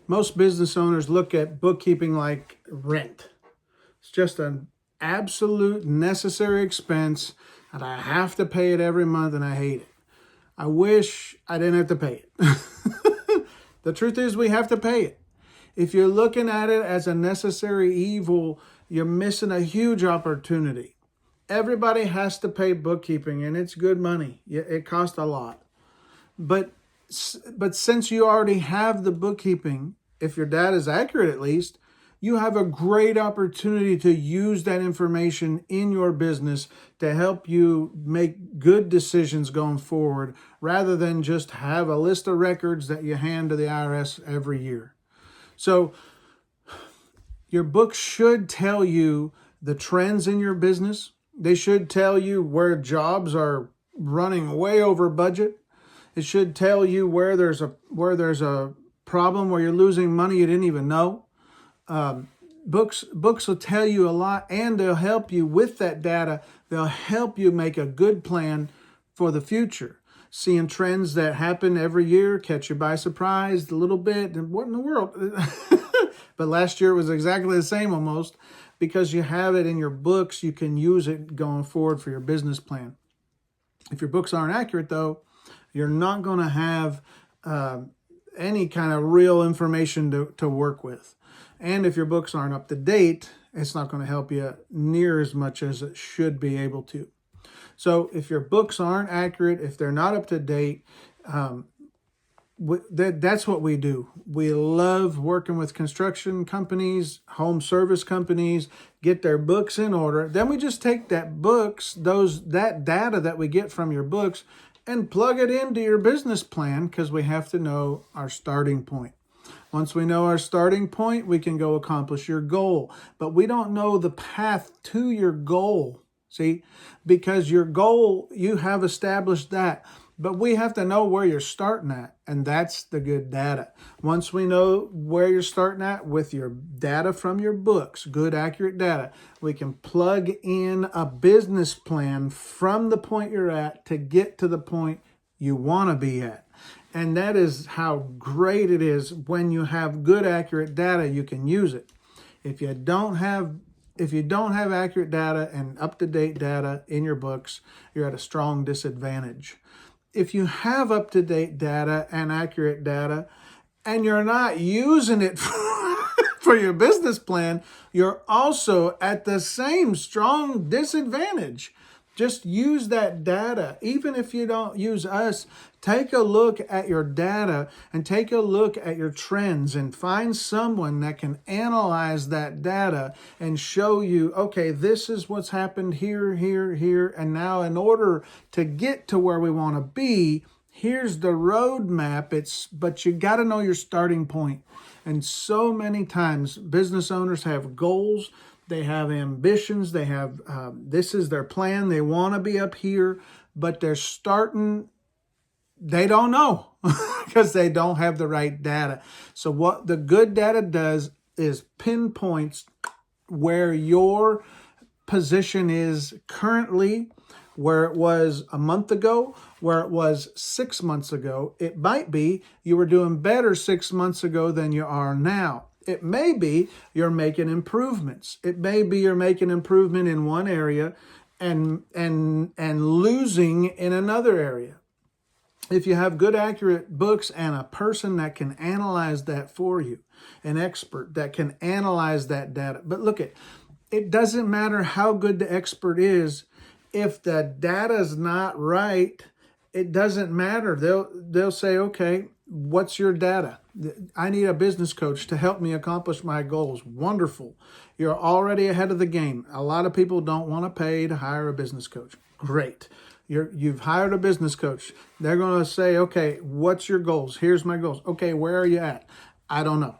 Most business owners look at bookkeeping like rent. It's just an absolute necessary expense, and I have to pay it every month, and I hate it. I wish I didn't have to pay it. The truth is we have to pay it. If you're looking at it as a necessary evil, you're missing a huge opportunity. Everybody has to pay bookkeeping, and it's good money. It costs a lot. But since you already have the bookkeeping, if your data is accurate at least, you have a great opportunity to use that information in your business to help you make good decisions going forward, rather than just have a list of records that you hand to the IRS every year. So your books should tell you the trends in your business. They should tell you where jobs are running way over budget. It should tell you where there's a problem, where you're losing money you didn't even know. Books will tell you a lot, and they'll help you with that data. They'll help you make a good plan for the future. Seeing trends that happen every year catch you by surprise a little bit. And what in the world? But last year was exactly the same almost, because you have it in your books. You can use it going forward for your business plan. If your books aren't accurate, though, you're not going to have any kind of real information to work with. And if your books aren't up to date, it's not going to help you near as much as it should be able to. So if your books aren't accurate, if they're not up to date, that's what we do. We love working with construction companies, home service companies, get their books in order. Then we just take that data that we get from your books and plug it into your business plan, because we have to know our starting point. Once we know our starting point, we can go accomplish your goal. But we don't know the path to your goal, see? Because your goal, you have established that. But we have to know where you're starting at, and that's the good data. Once we know where you're starting at with your data from your books, good, accurate data, we can plug in a business plan from the point you're at to get to the point you want to be at. And that is how great it is when you have good, accurate data. You can use it. If you don't have accurate data and up-to-date data in your books, you're at a strong disadvantage. If you have up-to-date data and accurate data, and you're not using it for your business plan, you're also at the same strong disadvantage. Just use that data. Even if you don't use us, take a look at your data and take a look at your trends and find someone that can analyze that data and show you, okay, this is what's happened here, here, here. And now in order to get to where we want to be, here's the roadmap. But you got to know your starting point. And so many times business owners have goals. They have ambitions. They have, this is their plan. They want to be up here, but they don't know because they don't have the right data. So what the good data does is pinpoints where your position is currently, where it was a month ago, where it was 6 months ago. It might be you were doing better 6 months ago than you are now. It may be you're making improvements. It may be you're making improvement in one area and losing in another area. If you have good, accurate books and a person that can analyze that for you, an expert that can analyze that data. But look, it doesn't matter how good the expert is. If the data is not right, it doesn't matter. They'll say, okay, what's your data? I need a business coach to help me accomplish my goals. Wonderful. You're already ahead of the game. A lot of people don't want to pay to hire a business coach. Great. You've hired a business coach. They're going to say, okay, what's your goals? Here's my goals. Okay, where are you at? I don't know.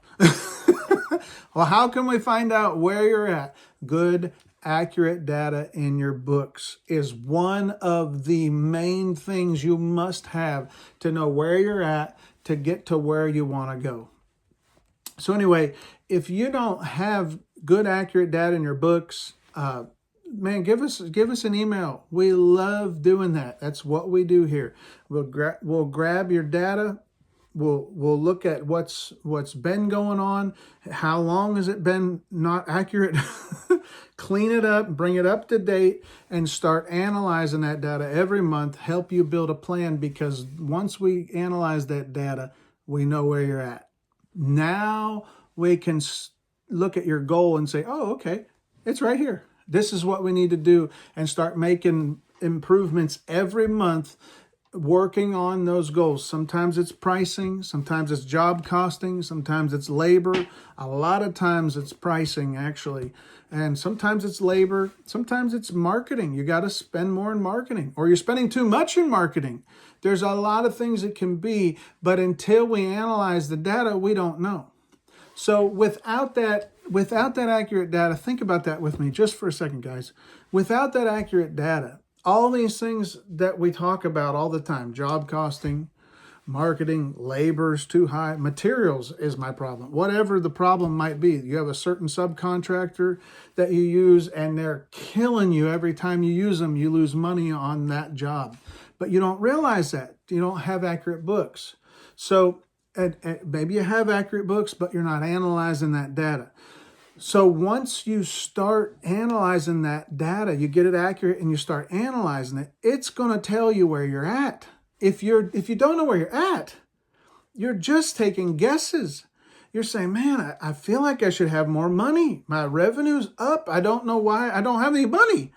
Well, how can we find out where you're at? Good, accurate data in your books is one of the main things you must have to know where you're at to get to where you want to go. So anyway, if you don't have good, accurate data in your books, man, give us an email. We love doing that. That's what we do here. We'll grab your data, We'll look at what's been going on. How long has it been not accurate? Clean it up, bring it up to date, and start analyzing that data every month. Help you build a plan, because once we analyze that data, we know where you're at. Now we can look at your goal and say, oh, okay, it's right here. This is what we need to do, and start making improvements every month, working on those goals. Sometimes it's pricing, sometimes it's job costing, sometimes it's labor. A lot of times it's pricing, actually. And sometimes it's labor, sometimes it's marketing. You got to spend more in marketing, or you're spending too much in marketing. There's a lot of things it can be, but until we analyze the data, we don't know. So without that accurate data, think about that with me just for a second, guys. Without that accurate data, all these things that we talk about all the time, job costing, marketing, labor's too high, materials is my problem. Whatever the problem might be, you have a certain subcontractor that you use and they're killing you every time you use them. You lose money on that job, but you don't realize that. You don't have accurate books. So maybe you have accurate books, but you're not analyzing that data. So once you start analyzing that data, you get it accurate and you start analyzing it, it's going to tell you where you're at. If you don't know where you're at, you're just taking guesses. You're saying, man, I feel like I should have more money. My revenue's up. I don't know why I don't have any money.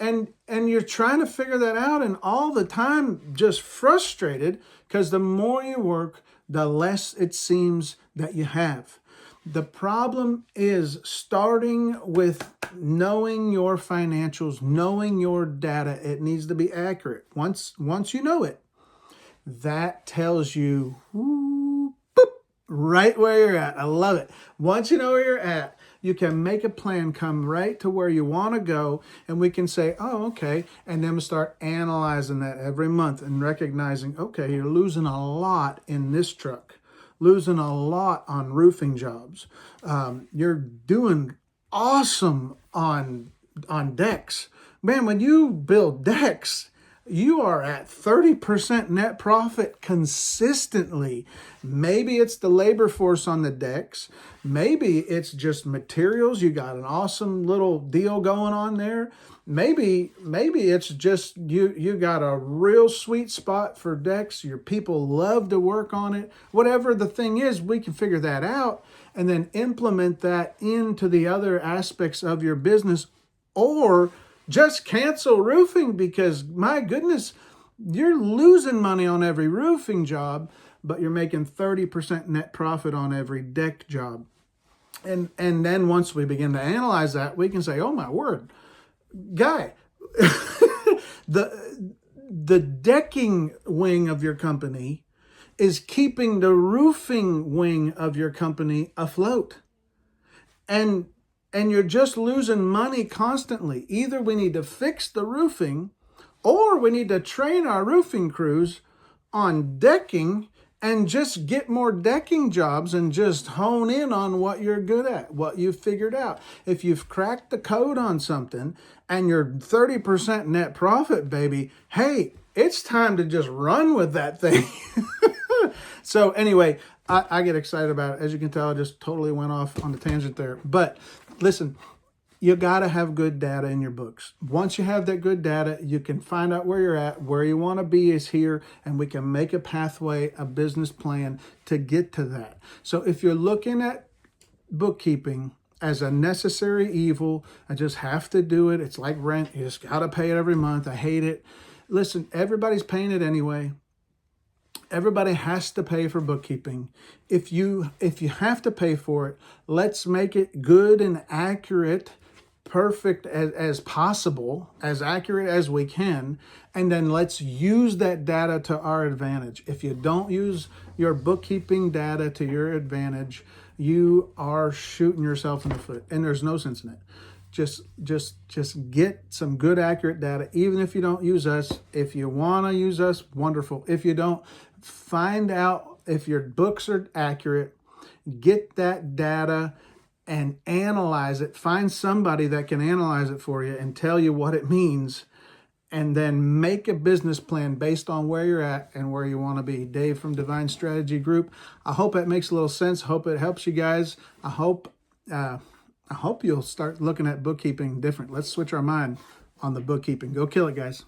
And you're trying to figure that out, and all the time just frustrated, because the more you work, the less it seems that you have. The problem is starting with knowing your financials, knowing your data. It needs to be accurate. Once you know it, that tells you boop, right where you're at. I love it. Once you know where you're at, you can make a plan, come right to where you want to go, and we can say, oh, okay, and then we start analyzing that every month and recognizing, okay, you're losing a lot in this truck. Losing a lot on roofing jobs. You're doing awesome on decks. Man, when you build decks, you are at 30% net profit consistently. Maybe it's the labor force on the decks. Maybe it's just materials. You got an awesome little deal going on there. Maybe it's just you got a real sweet spot for decks. Your people love to work on it. Whatever the thing is, we can figure that out and then implement that into the other aspects of your business, or just cancel roofing, because my goodness, you're losing money on every roofing job, but you're making 30% net profit on every deck job. And then once we begin to analyze that, we can say, oh my word, guy, the decking wing of your company is keeping the roofing wing of your company afloat. And you're just losing money constantly. Either we need to fix the roofing, or we need to train our roofing crews on decking and just get more decking jobs and just hone in on what you're good at, what you've figured out. If you've cracked the code on something and you're 30% net profit, baby, hey, it's time to just run with that thing. So anyway, I get excited about it. As you can tell, I just totally went off on the tangent there. But listen, you got to have good data in your books. Once you have that good data, you can find out where you're at. Where you want to be is here, and we can make a pathway, a business plan to get to that. So if you're looking at bookkeeping as a necessary evil, I just have to do it. It's like rent. You just got to pay it every month. I hate it. Listen, everybody's paying it anyway. Everybody has to pay for bookkeeping. If you have to pay for it, let's make it good and accurate, perfect as possible, as accurate as we can, and then let's use that data to our advantage. If you don't use your bookkeeping data to your advantage, you are shooting yourself in the foot, and there's no sense in it. Just get some good, accurate data, even if you don't use us. If you want to use us, wonderful. If you don't, find out if your books are accurate, get that data and analyze it. Find somebody that can analyze it for you and tell you what it means, and then make a business plan based on where you're at and where you want to be. Dave from Divine Strategy Group. I hope that makes a little sense. Hope it helps you guys. I hope you'll start looking at bookkeeping different. Let's switch our mind on the bookkeeping. Go kill it, guys.